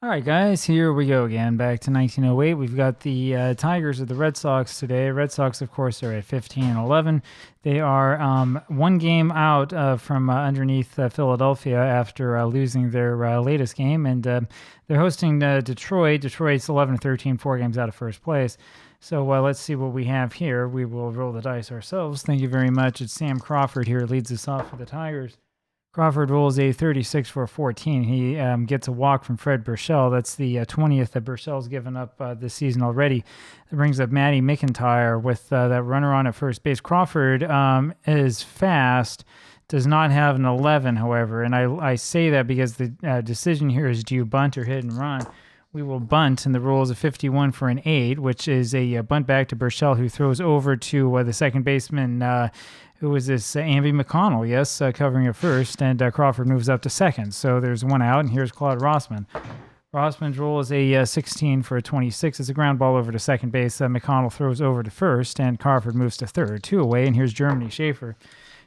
All right, guys, here we go again. Back to 1908. We've got the Tigers of the Red Sox today. Red Sox, of course, are at 15-11. They are one game out from underneath Philadelphia after losing their latest game, and they're hosting Detroit. Detroit's 11-13, 4 games out of first place. So let's see what we have here. We will roll the dice ourselves. Thank you very much. It's Sam Crawford here, leads us off for the Tigers. Crawford rolls a 36 for a 14. He gets a walk from Fred Burchell. That's the 20th that Burchell's given up this season already. That brings up Matty McIntyre with that runner on at first base. Crawford is fast, does not have an 11, however. And I say that because the decision here is do you bunt or hit and run. We will bunt, and the rule is a 51 for an 8, which is a bunt back to Burchell, who throws over to the second baseman, who was this Amby McConnell, yes, covering at first, and Crawford moves up to second. So there's one out, and here's Claude Rossman. Rossman's roll is a 16 for a 26. It's a ground ball over to second base. McConnell throws over to first, and Crawford moves to third. 2 away, and here's Germany Schaefer.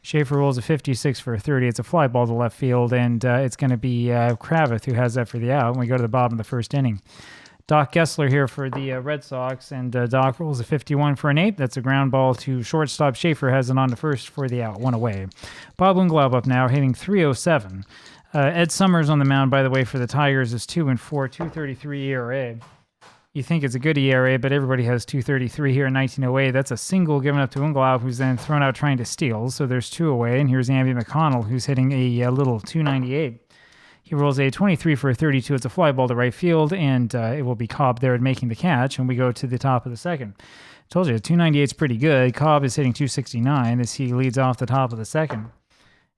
Schaefer rolls a 56 for a 30. It's a fly ball to left field, and it's going to be Kravitz who has that for the out. And we go to the bottom of the first inning. Doc Gessler here for the Red Sox, and Doc rolls a 51 for an 8. That's a ground ball to shortstop. Schaefer has it on to first for the out. 1 away. Bob Unglaub up now, hitting .307. Ed Summers on the mound, by the way, for the Tigers is 2-4, 2.33 ERA. You think it's a good ERA, but everybody has 2.33 here in 1908. That's a single given up to Unglaub, who's then thrown out trying to steal. So there's 2 away, and here's Amby McConnell, who's hitting a little .298. He rolls a 23 for a 32. It's a fly ball to right field, and it will be Cobb there making the catch, and we go to the top of the second. Told you, 298 is pretty good. Cobb is hitting 269 as he leads off the top of the second.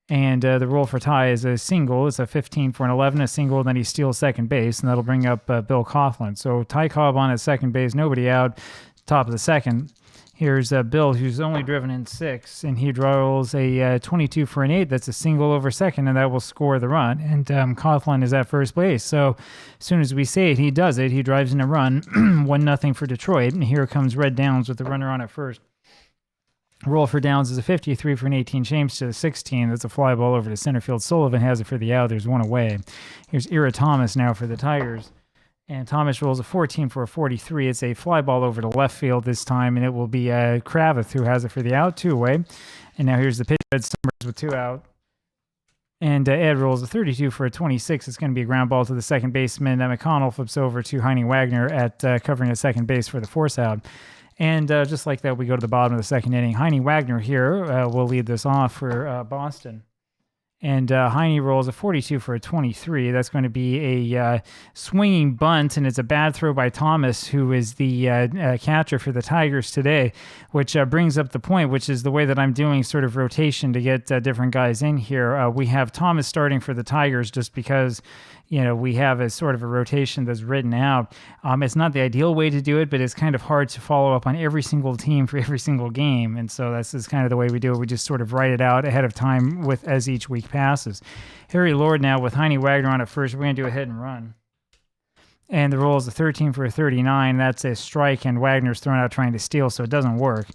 And the roll for Ty is a single. It's a 15 for an 11, a single, and then he steals second base, and that'll bring up Bill Coughlin. So Ty Cobb on at second base, nobody out, top of the second. Here's Bill, who's only driven in 6, and he rolls a 22 for an 8. That's a single over second, and that will score the run. And Coughlin is at first base. So as soon as we say it, he does it. He drives in a run, 1-0 for Detroit. And here comes Red Downs with the runner on at first. Roll for Downs is a 53 for an 18. James to the 16. That's a fly ball over to center field. Sullivan has it for the out. There's 1 away. Here's Ira Thomas now for the Tigers. And Thomas rolls a 14 for a 43. It's a fly ball over to left field this time, and it will be Kravitz who has it for the out. 2 away. And now here's the pitch. Ed Summers with 2 out. And Ed rolls a 32 for a 26. It's going to be a ground ball to the second baseman. McConnell flips over to Heine Wagner at covering at second base for the force out. And just like that, we go to the bottom of the second inning. Heine Wagner here will lead this off for Boston. And Heine rolls a 42 for a 23. That's going to be a swinging bunt, and it's a bad throw by Thomas, who is the catcher for the Tigers today, which brings up the point, which is the way that I'm doing sort of rotation to get different guys in here. We have Thomas starting for the Tigers just because, we have a sort of a rotation that's written out. It's not the ideal way to do it, but it's kind of hard to follow up on every single team for every single game. And so this is kind of the way we do it. We just sort of write it out ahead of time as each week passes. Harry Lord now with Heine Wagner on at first. We're going to do a hit and run. And the roll is a 13 for a 39. That's a strike, and Wagner's thrown out trying to steal, so it doesn't work.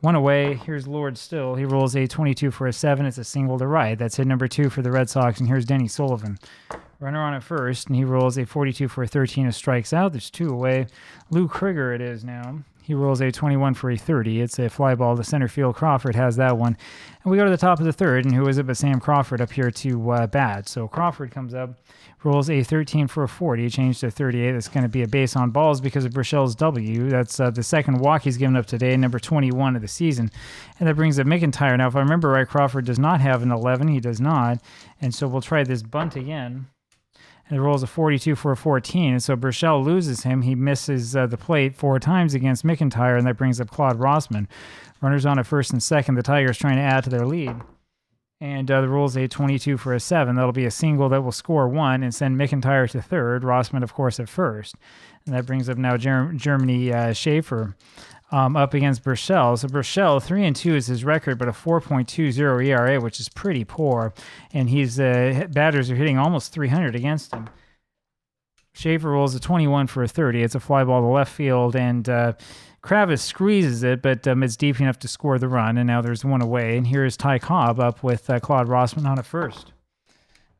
1 away. Here's Lord still. He rolls a 22 for a 7. It's a single to right. That's hit number 2 for the Red Sox, and here's Denny Sullivan. Runner on at first, and he rolls a 42 for a 13. It strikes out. There's 2 away. Lou Krieger it is now. He rolls a 21 for a 30. It's a fly ball to center field. Crawford has that one. And we go to the top of the third, and who is it but Sam Crawford up here to bat. So Crawford comes up, rolls a 13 for a 40. Changed to 38. That's going to be a base on balls because of Burchell's W. That's the second walk he's given up today, number 21 of the season. And that brings up McIntyre. Now, if I remember right, Crawford does not have an 11. He does not. And so we'll try this bunt again. And it rolls a 42 for a 14. And so Burchell loses him. He misses the plate 4 times against McIntyre, and that brings up Claude Rossman. Runners on at first and second. The Tigers trying to add to their lead. And the roll's a 22 for a 7. That'll be a single that will score 1 and send McIntyre to third. Rossman, of course, at first. And that brings up now Germany Schaefer up against Burchell. So Burchell, 3-2 is his record, but a 4.20 ERA, which is pretty poor. And he's batters are hitting almost 300 against him. Schaefer rolls a 21 for a 30. It's a fly ball to left field, and Kravitz squeezes it, but it's deep enough to score the run, and now there's 1 away. And here is Ty Cobb up with Claude Rossman on at first.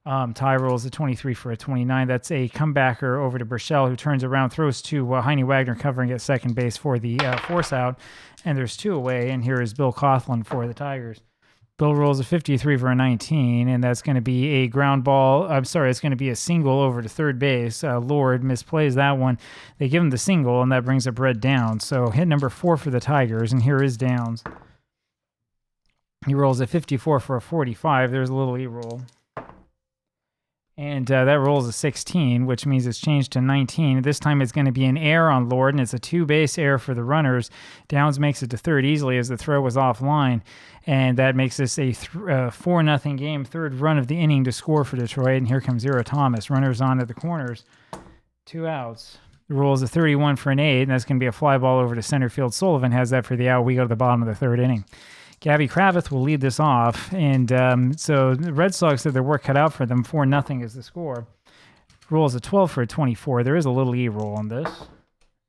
Ty rolls a 23 for a 29. That's a comebacker over to Burchell, who turns around, throws to Heine Wagner covering at second base for the force out. And there's 2 away, and here is Bill Coughlin for the Tigers. Bill rolls a 53 for a 19, and that's going to be a ground ball. I'm sorry, it's going to be a single over to third base. Lord misplays that one. They give him the single, and that brings up Red Downs. So hit number 4 for the Tigers, and here is Downs. He rolls a 54 for a 45. There's a little E-roll. And that rolls a 16, which means it's changed to 19. This time it's going to be an error on Lord, and it's a 2-base error for the runners. Downs makes it to third easily as the throw was offline, and that makes this a 4-0 game, third run of the inning to score for Detroit. And here comes Ira Thomas. Runners on at the corners. 2 outs. The rolls a 31 for an 8, and that's going to be a fly ball over to center field. Sullivan has that for the out. We go to the bottom of the third inning. Gabby Kravitz will lead this off, and so the Red Sox have their work cut out for them. 4-0 is the score. Rolls a 12 for a 24. There is a little E-roll on this.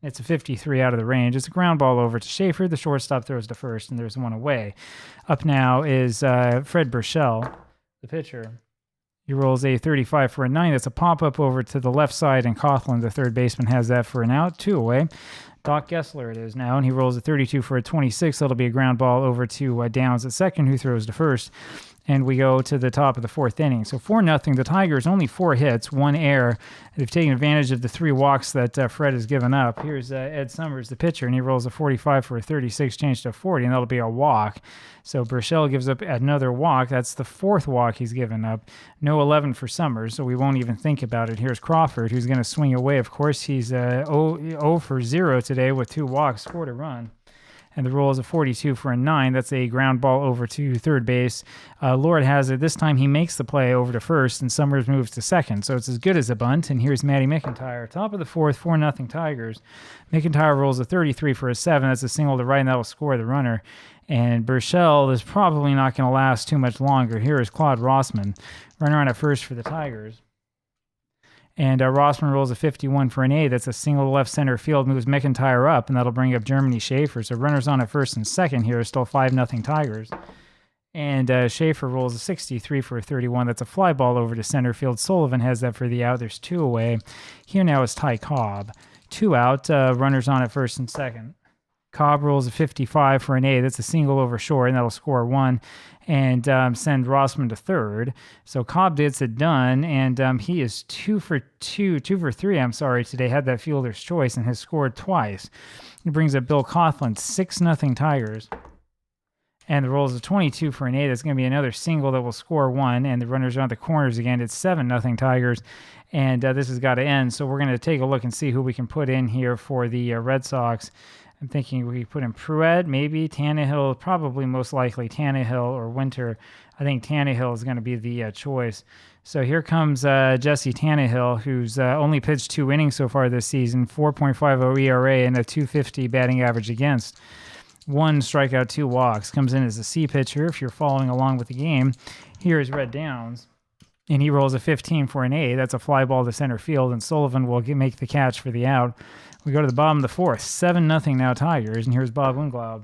It's a 53 out of the range. It's a ground ball over to Schaefer. The shortstop throws to first, and there's 1 away. Up now is Fred Burchell, the pitcher. He rolls a 35 for a 9. That's a pop-up over to the left side, and Coughlin, the third baseman, has that for an out. 2 away. Doc Gessler it is now, and he rolls a 32 for a 26. That'll be a ground ball over to Downs at second, who throws to first. And we go to the top of the fourth inning. So 4-0. The Tigers only 4 hits, 1 error. They've taken advantage of the 3 walks that Fred has given up. Here's Ed Summers, the pitcher, and he rolls a 45 for a 36, changed to 40, and that'll be a walk. So Burchell gives up another walk. That's the 4th walk he's given up. No 11 for Summers, so we won't even think about it. Here's Crawford, who's going to swing away. Of course, he's 0 for 0 today with 2 walks, scored a run. And the roll is a 42 for a 9. That's a ground ball over to third base. Lord has it. This time he makes the play over to first, and Summers moves to second. So it's as good as a bunt. And here's Matty McIntyre. Top of the fourth, 4-0 Tigers. McIntyre rolls a 33 for a 7. That's a single to right, and that'll score the runner. And Burchell is probably not going to last too much longer. Here is Claude Rossman. Runner on at first for the Tigers. And Rossman rolls a 51 for an 8. That's a single to left center field, moves McIntyre up, and that'll bring up Germany Schaefer. So runners on at first and second here are still 5-0 Tigers. And Schaefer rolls a 63 for a 31. That's a fly ball over to center field. Sullivan has that for the out. There's 2 away. Here now is Ty Cobb. 2 out, runners on at first and second. Cobb rolls a 55 for an 8. That's a single over short, and that'll score 1 and send Rossman to third. So Cobb gets it done, and he is 2 for 3, today. Had that fielder's choice and has scored twice. He brings up Bill Coughlin, 6-0 Tigers. And the roll is a 22 for an 8. That's going to be another single that will score 1, and the runners are on the corners again. It's 7-0 Tigers, and this has got to end. So we're going to take a look and see who we can put in here for the Red Sox. I'm thinking we put in Pruitt, maybe Tannehill, probably most likely Tannehill or Winter. I think Tannehill is going to be the choice. So here comes Jesse Tannehill, who's only pitched 2 innings so far this season, 4.50 ERA and a 250 batting average against. 1 strikeout, 2 walks. Comes in as a C pitcher if you're following along with the game. Here is Red Downs, and he rolls a 15 for an 8. That's a fly ball to center field, and Sullivan will make the catch for the out. We go to the bottom of the fourth, 7-0 now Tigers, and here's Bob Unglaub.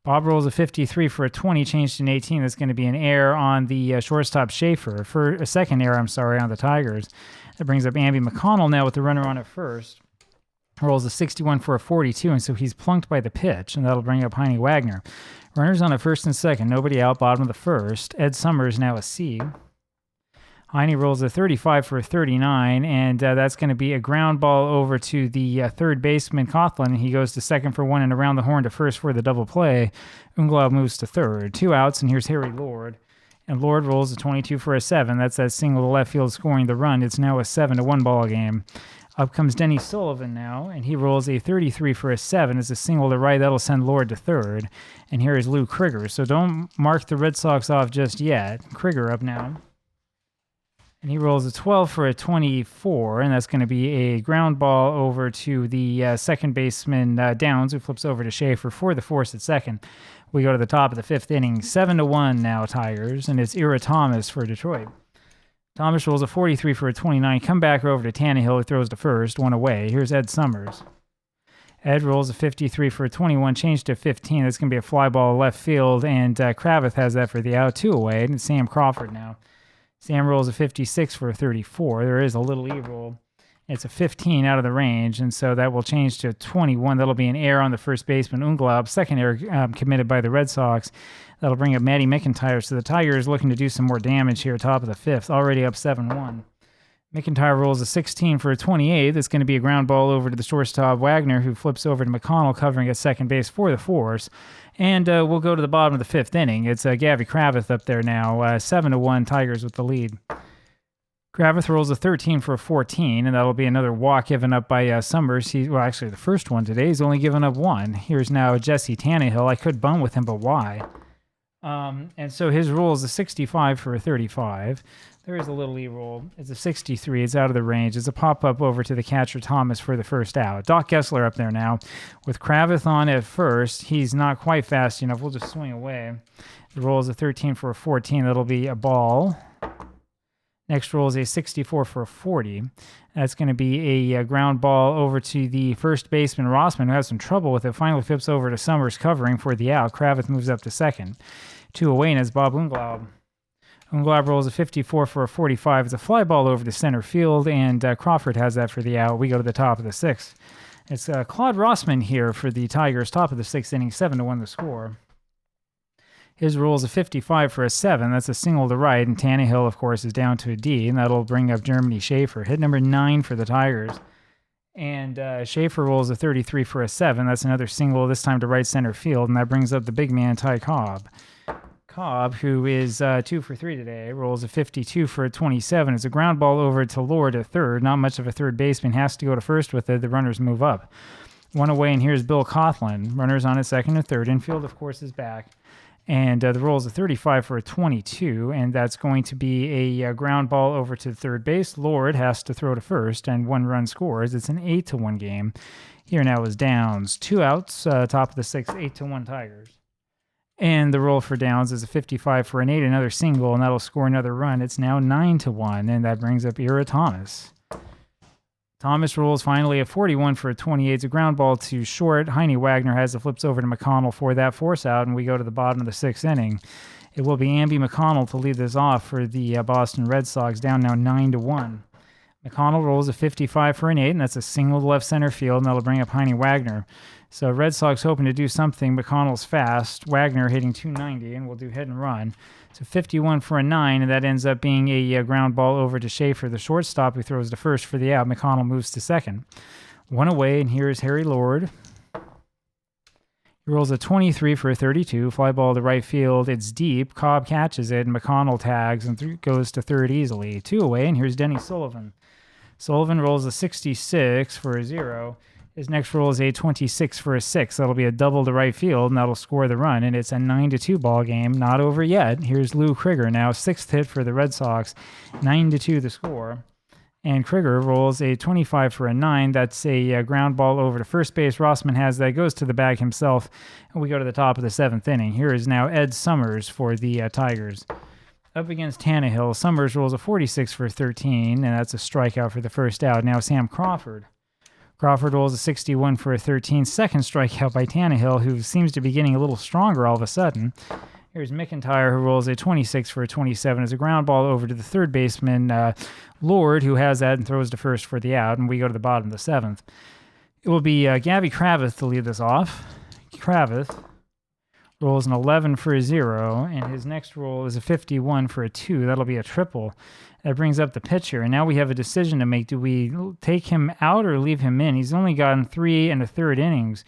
Bob rolls a 53 for a 20, changed to an 18. That's going to be an error on the shortstop Schaefer, for a second error, on the Tigers. That brings up Amby McConnell now with the runner on at first. Rolls a 61 for a 42, and so he's plunked by the pitch, and that'll bring up Heine Wagner. Runners on at first and second, nobody out, bottom of the first. Ed Summers now a C. Heine rolls a 35 for a 39, and that's going to be a ground ball over to the third baseman, Coughlin, and he goes to second for 1 and around the horn to first for the double play. Unglaub moves to third. 2 outs, and here's Harry Lord. And Lord rolls a 22 for a 7. That's that single to left field scoring the run. It's now a 7-1 ball game. Up comes Denny Sullivan now, and he rolls a 33 for a 7. It's a single to right. That'll send Lord to third. And here is Lou Krieger. So don't mark the Red Sox off just yet. Krieger up now. And he rolls a 12 for a 24, and that's going to be a ground ball over to the second baseman, Downs, who flips over to Schaefer for the force at second. We go to the top of the 5th inning, 7-1 now Tigers, and it's Ira Thomas for Detroit. Thomas rolls a 43 for a 29, come back over to Tannehill, who throws to first, 1 away. Here's Ed Summers. Ed rolls a 53 for a 21, changed to 15. That's going to be a fly ball left field, and Kravitz has that for the out, 2 away, and it's Sam Crawford now. Sam rolls a 56 for a 34. There is a little E roll. It's a 15 out of the range, and so that will change to 21. That'll be an error on the first baseman, Unglaub. Second error committed by the Red Sox. That'll bring up Matty McIntyre. So the Tigers looking to do some more damage here, top of the fifth, already up 7-1. McIntyre rolls a 16 for a 28. That's going to be a ground ball over to the shortstop, Wagner, who flips over to McConnell, covering at second base for the Force. And we'll go to the bottom of the fifth inning. It's Gavy Kravitz up there now, 7-1, Tigers with the lead. Kravitz rolls a 13 for a 14, and that'll be another walk given up by Summers. Actually, the first one today. He's only given up one. Here's now Jesse Tannehill. I could bum with him, but why? And so his roll is a 65 for a 35. There is a little E-roll. It's a 63. It's out of the range. It's a pop-up over to the catcher, Thomas, for the first out. Doc Gessler up there now. With Kravitz on at first, he's not quite fast enough. We'll just swing away. The roll is a 13 for a 14. That'll be a ball. Next roll is a 64 for a 40. That's going to be a ground ball over to the first baseman, Rossman, who has some trouble with it. Finally flips over to Summers covering for the out. Kravitz moves up to second. 2 away, and it's Bob Unglaub. Unglaub rolls a 54 for a 45. It's a fly ball over to center field, and Crawford has that for the out. We go to the top of the sixth. It's Claude Rossman here for the Tigers, top of the sixth inning, 7-1 the score. His roll is a 55 for a 7. That's a single to right, and Tannehill, of course, is down to a D, and that'll bring up Germany Schaefer. Hit number 9 for the Tigers. And Schaefer rolls a 33 for a 7. That's another single, this time to right center field, and that brings up the big man, Ty Cobb. Cobb, who is 2 for 3 today, rolls a 52 for a 27. It's a ground ball over to Lord at third. Not much of a third baseman. Has to go to first with it. The runners move up. 1 away, and here's Bill Coughlin. Runners on at second and third. Infield, of course, is back. And the roll is a 35 for a 22, and that's going to be a ground ball over to third base. Lord has to throw to first, and 1 run scores. It's an 8-1 game. Here now is Downs. 2 outs, top of the sixth, 8-1 Tigers. And the roll for Downs is a 55 for an 8, another single, and that'll score another run. It's now 9-1, and that brings up Ira Thomas. Thomas rolls finally a 41 for a 28. It's a ground ball to short. Heine Wagner has the flips over to McConnell for that force out, and we go to the bottom of the sixth inning. It will be Amby McConnell to lead this off for the Boston Red Sox, down now 9-1. McConnell rolls a 55 for an 8, and that's a single to left center field, and that'll bring up Heine Wagner. So Red Sox hoping to do something. McConnell's fast. Wagner hitting 290, and we'll do hit and run. So 51 for a 9, and that ends up being a ground ball over to Schaefer, the shortstop, who throws to first for the out. McConnell moves to second. 1 away, and here's Harry Lord. He rolls a 23 for a 32. Fly ball to right field. It's deep. Cobb catches it, and McConnell tags and goes to third easily. 2 away, and here's Denny Sullivan. Sullivan rolls a 66 for a 0. His next roll is a 26 for a 6. That'll be a double to right field, and that'll score the run. And it's a 9-2 ball game. Not over yet. Here's Lou Krieger now, 6th hit for the Red Sox. 9-2 the score. And Krieger rolls a 25 for a 9. That's a ground ball over to first base. Rossman has that. Goes to the bag himself. And we go to the top of the 7th inning. Here is now Ed Summers for the Tigers. Up against Tannehill. Summers rolls a 46 for 13, and that's a strikeout for the first out. Now Sam Crawford. Crawford rolls a 61 for a 13. Second strikeout by Tannehill, who seems to be getting a little stronger all of a sudden. Here's McIntyre, who rolls a 26 for a 27. It's a ground ball over to the third baseman, Lord, who has that and throws to first for the out, and we go to the bottom of the 7th. It will be Gavy Kravitz to lead this off. Kravitz rolls an 11 for a 0, and his next roll is a 51 for a 2. That'll be a triple. That brings up the pitcher, and now we have a decision to make. Do we take him out or leave him in? He's only gotten 3 1/3 innings.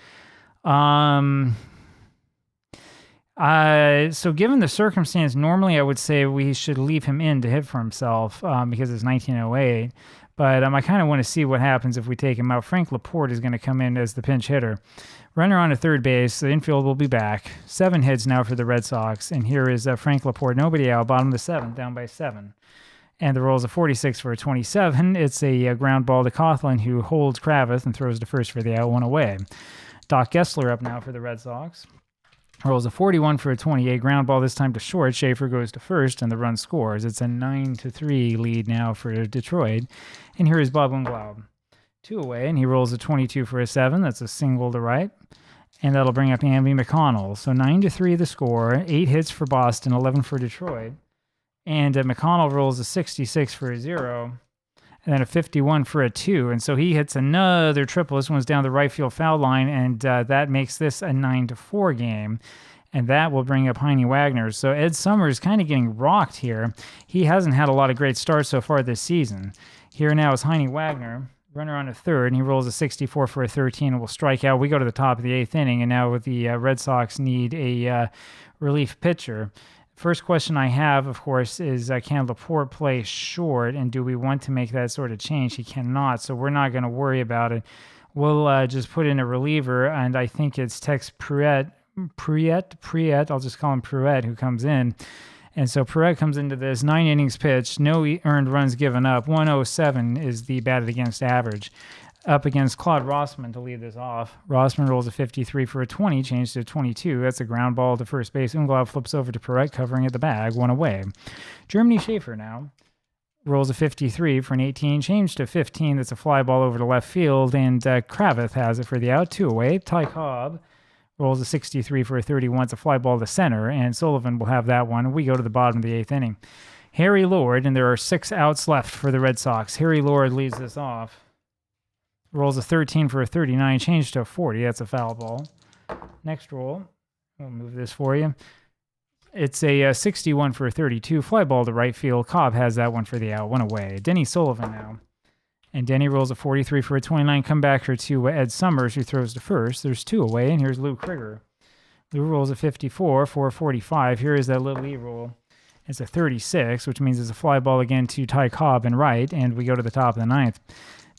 So given the circumstance, normally I would say we should leave him in to hit for himself because it's 1908. But I kind of want to see what happens if we take him out. Frank Laporte is going to come in as the pinch hitter. Runner on to third base. The infield will be back. 7 hits now for the Red Sox. And here is Frank Laporte. Nobody out. Bottom of the 7th, down by 7. And the roll is a 46 for a 27. It's a ground ball to Coughlin, who holds Kravitz and throws to first for the out, 1 away. Doc Gessler up now for the Red Sox. Rolls a 41 for a 28. Ground ball this time to short. Schaefer goes to first, and the run scores. It's a 9-3 lead now for Detroit. And here is Bob Unglaub. 2 away, and he rolls a 22 for a 7. That's a single to right. And that'll bring up Amby McConnell. So 9-3 the score. 8 hits for Boston, 11 for Detroit. And McConnell rolls a 66 for a 0. And then a 51 for a 2. And so he hits another triple. This one's down the right field foul line, and that makes this a 9-4 game. And that will bring up Heine Wagner. So Ed Summers kind of getting rocked here. He hasn't had a lot of great starts so far this season. Here now is Heine Wagner, runner on a third, and he rolls a 64 for a 13 and will strike out. We go to the top of the 8th inning, and now the Red Sox need a relief pitcher. First question I have, of course, is can Laporte play short, and do we want to make that sort of change? He cannot, so we're not going to worry about it. We'll just put in a reliever, and I think it's Tex Pruitt, I'll just call him Pruitt, who comes in. And so Pruitt comes into this 9 innings pitched, no earned runs given up. 107 is the batted against average. Up against Claude Rossman to lead this off. Rossman rolls a 53 for a 20, changed to 22. That's a ground ball to first base. Umglaub flips over to Pruitt, covering at the bag, 1 away. Germany Schaefer now rolls a 53 for an 18, changed to 15. That's a fly ball over to left field, and Kravitz has it for the out, 2 away. Ty Cobb rolls a 63 for a 31. It's a fly ball to center, and Sullivan will have that one. We go to the bottom of the 8th inning. Harry Lord, and there are 6 outs left for the Red Sox. Harry Lord leads this off. Rolls a 13 for a 39, changed to a 40. That's a foul ball. Next roll. We'll move this for you. It's a 61 for a 32. Fly ball to right field. Cobb has that one for the out. 1 away. Denny Sullivan now. And Denny rolls a 43 for a 29. Comebacker to Ed Summers, who throws to first. There's 2 away, and here's Lou Krieger. Lou rolls a 54 for a 45. Here is that little E roll. It's a 36, which means it's a fly ball again to Ty Cobb and right, and we go to the top of the 9th.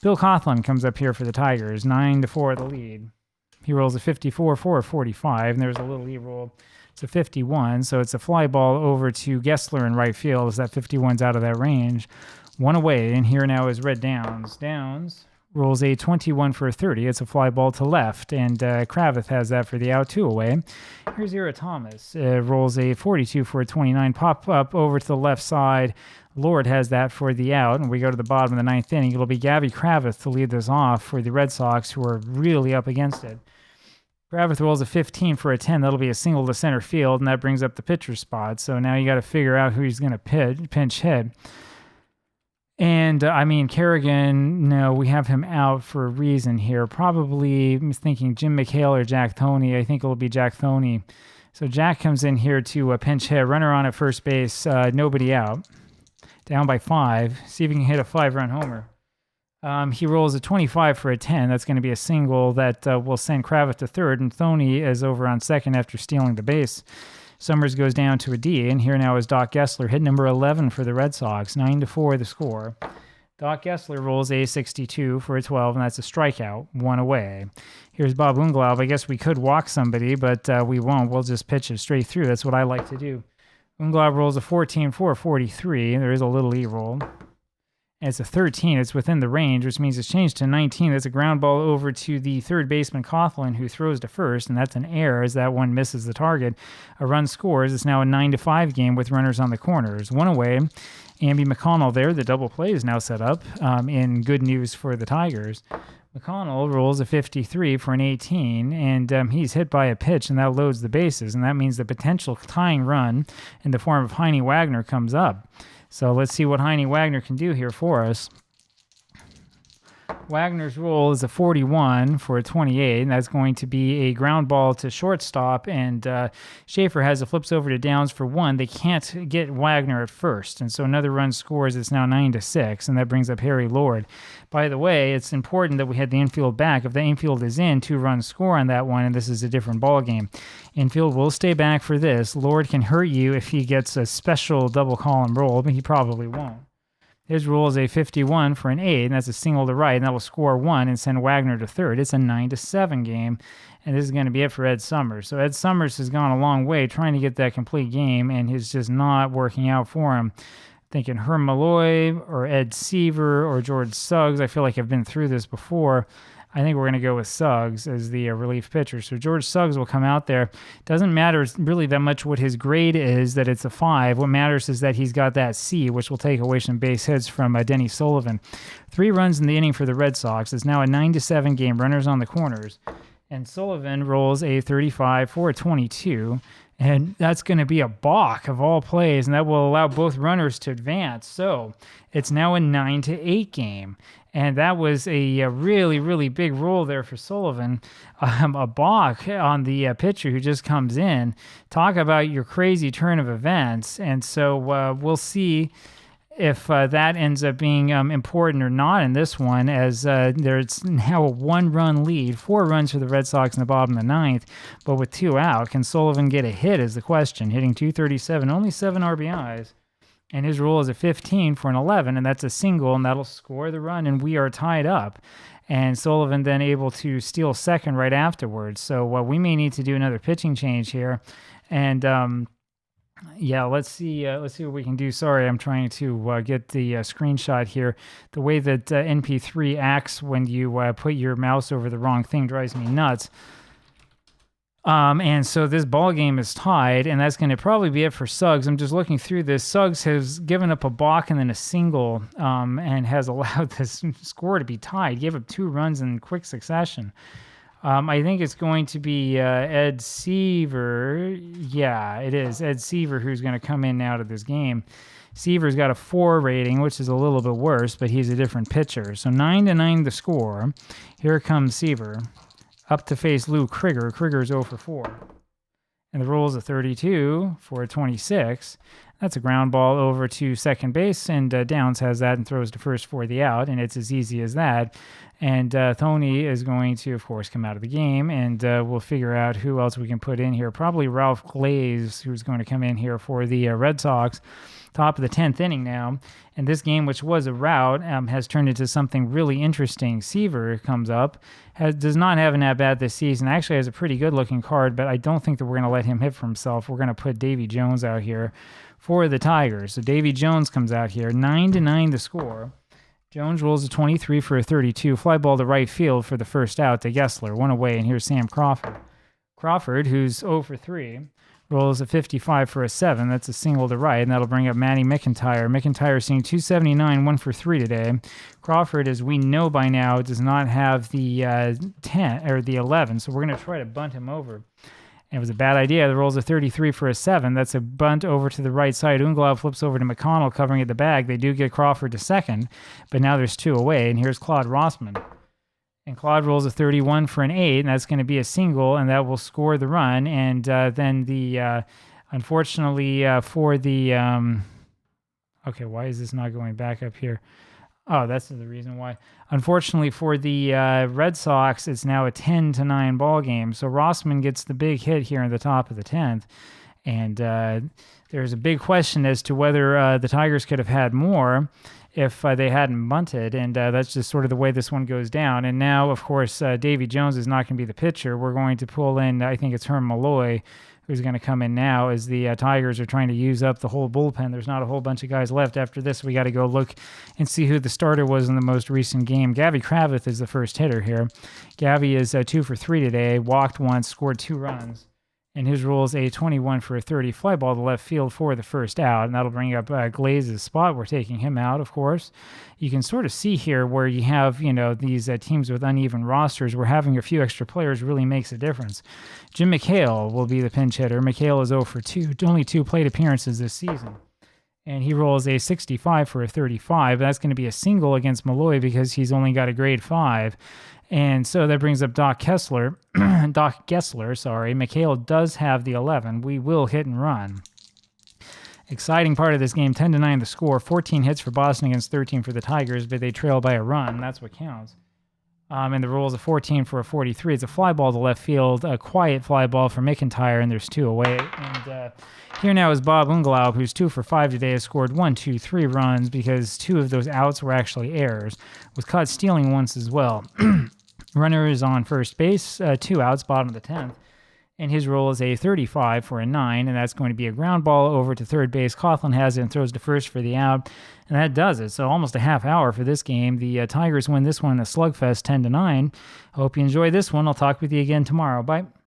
Bill Coughlin comes up here for the Tigers, 9-4 the lead. He rolls a 54 for a 45, and there's a little E-roll. It's a 51, so it's a fly ball over to Gessler in right field as that 51's out of that range. 1 away, and here now is Red Downs. Downs rolls a 21 for a 30. It's a fly ball to left, and Kravitz has that for the out, 2 away. Here's Ira Thomas. Rolls a 42 for a 29. Pop up over to the left side. Lord has that for the out, and we go to the bottom of the 9th inning. It'll be Gabby Kravitz to lead this off for the Red Sox, who are really up against it. Kravitz rolls a 15 for a 10. That'll be a single to center field, and that brings up the pitcher spot. So now you got to figure out who he's going to pinch hit. And, Kerrigan, no, we have him out for a reason here. Probably, I'm thinking Jim McHale or Jack Thoney. I think it'll be Jack Thoney. So Jack comes in here to pinch hit. Runner on at first base, nobody out. Down by 5. See if he can hit a 5-run homer. He rolls a 25 for a 10. That's going to be a single that will send Kravitz to third, and Thoney is over on second after stealing the base. Summers goes down to a D, and here now is Doc Gessler, hit number 11 for the Red Sox, 9-4 the score. Doc Gessler rolls a 62 for a 12, and that's a strikeout, 1 away. Here's Bob Umglaub. I guess we could walk somebody, but we won't. We'll just pitch it straight through. That's what I like to do. Umglaub rolls a 14 for a 43. There is a little E-roll. And it's a 13. It's within the range, which means it's changed to 19. That's a ground ball over to the third baseman, Coughlin, who throws to first, and that's an error as that one misses the target. A run scores. It's now a 9-5 game with runners on the corners. 1 away. Amby McConnell there. The double play is now set up in good news for the Tigers. McConnell rolls a 53 for an 18, and he's hit by a pitch, and that loads the bases, and that means the potential tying run in the form of Heine Wagner comes up. So let's see what Heine Wagner can do here for us. Wagner's roll is a 41 for a 28, and that's going to be a ground ball to shortstop, and Schaefer has it, flips over to Downs for 1. They can't get Wagner at first, and so another run scores. It's now 9-6, and that brings up Harry Lord. By the way, it's important that we had the infield back. If the infield is in, 2 runs score on that one, and this is a different ball game. Infield will stay back for this. Lord can hurt you if he gets a special double column roll, but he probably won't. His roll is a 51 for an 8, and that's a single to right, and that will score 1 and send Wagner to third. It's a 9-7 game, and this is going to be it for Ed Summers. So Ed Summers has gone a long way trying to get that complete game, and it's just not working out for him. Thinking Herm Malloy or Ed Seaver or George Suggs. I feel like I've been through this before. I think we're going to go with Suggs as the relief pitcher. So George Suggs will come out there. Doesn't matter really that much what his grade is, that it's a 5. What matters is that he's got that C, which will take away some base hits from Denny Sullivan. 3 runs in the inning for the Red Sox. It's now a 9-7 game, runners on the corners. And Sullivan rolls a 35 for a 22. And that's going to be a balk of all plays, and that will allow both runners to advance. So it's now a 9-8 game. And that was a really, really big role there for Sullivan. A balk on the pitcher who just comes in. Talk about your crazy turn of events. And so we'll see if that ends up being important or not in this one, as there's now a 1-run lead, 4 runs for the Red Sox in the bottom of the 9th, but with 2 out. Can Sullivan get a hit is the question. Hitting .237, only 7 RBIs. And his role is a 15 for an 11, and that's a single, and that'll score the run, and we are tied up. And Sullivan then able to steal second right afterwards. So we may need to do another pitching change here. And yeah, let's see what we can do. Sorry, I'm trying to get the screenshot here. The way that NP3 acts when you put your mouse over the wrong thing drives me nuts. And so this ball game is tied, and that's going to probably be it for Suggs. I'm just looking through this. Suggs has given up a balk and then a single, and has allowed this score to be tied. He gave up 2 runs in quick succession. I think it's going to be Ed Seaver. Yeah, it is Ed Seaver who's going to come in now to this game. Seaver's got a 4 rating, which is a little bit worse, but he's a different pitcher. So 9-9 the score. Here comes Seaver. Up to face Lou Krieger. Krieger's 0 for 4. And the roll's a 32 for a 26. That's a ground ball over to second base, and Downs has that and throws to first for the out, and it's as easy as that. And Thony is going to, of course, come out of the game, and we'll figure out who else we can put in here. Probably Ralph Glaze, who's going to come in here for the Red Sox. Top of the 10th inning now, and this game, which was a rout, has turned into something really interesting. Seaver comes up, does not have an at-bat this season, actually has a pretty good-looking card, but I don't think that we're going to let him hit for himself. We're going to put Davy Jones out here for the Tigers. So Davy Jones comes out here, 9-9 the score. Jones rolls a 23 for a 32, fly ball to right field for the first out to Gessler, 1 away, and here's Sam Crawford. Crawford, who's 0 for 3, rolls a 55 for a 7. That's a single to right, and that'll bring up Matty McIntyre. McIntyre seeing 279, 1 for 3 today. Crawford, as we know by now, does not have the 10 or the 11, so we're going to try to bunt him over. And it was a bad idea. The rolls a 33 for a 7. That's a bunt over to the right side. Unglau flips over to McConnell, covering at the bag. They do get Crawford to second, but now there's 2 away, and here's Claude Rossman. And Claude rolls a 31 for an 8, and that's going to be a single, and that will score the run. And then the, unfortunately for the, okay, why is this not going back up here? Oh, that's the reason why. Unfortunately for the Red Sox, it's now a 10-9 ball game. So Rossman gets the big hit here in the top of the 10th. And there's a big question as to whether the Tigers could have had more if they hadn't bunted, and that's just sort of the way this one goes down. And now, of course, Davy Jones is not going to be the pitcher. We're going to pull in, I think it's Herm Malloy, who's going to come in now as the Tigers are trying to use up the whole bullpen. There's not a whole bunch of guys left. After this, we got to go look and see who the starter was in the most recent game. Gavy Kravitz is the first hitter here. Gavy is 2 for 3 today, walked once, scored 2 runs. And his role is a 21 for a 30 fly ball to left field for the first out, and that'll bring up Glaze's spot. We're taking him out, of course. You can sort of see here where you have, these teams with uneven rosters where having a few extra players really makes a difference. Jim McHale will be the pinch hitter. McHale is 0 for 2, only 2 plate appearances this season. And he rolls a 65 for a 35. That's going to be a single against Malloy because he's only got a grade 5. And so that brings up Doc Gessler. McHale does have the 11. We will hit and run. Exciting part of this game, 10-9 the score. 14 hits for Boston against 13 for the Tigers, but they trail by a run. That's what counts. And the roll is a 14 for a 43. It's a fly ball to left field, a quiet fly ball for McIntyre, and there's 2 away. And here now is Bob Unglau, who's 2 for 5 today, has scored 1, 2, 3 runs because 2 of those outs were actually errors. Was caught stealing once as well. Runner is on first base, 2 outs, bottom of the 10th. And his roll is a 35 for a 9, and that's going to be a ground ball over to third base. Coughlin has it and throws to first for the out, and that does it. So almost a half hour for this game. The Tigers win this one in a slugfest, 10-9. Hope you enjoy this one. I'll talk with you again tomorrow. Bye.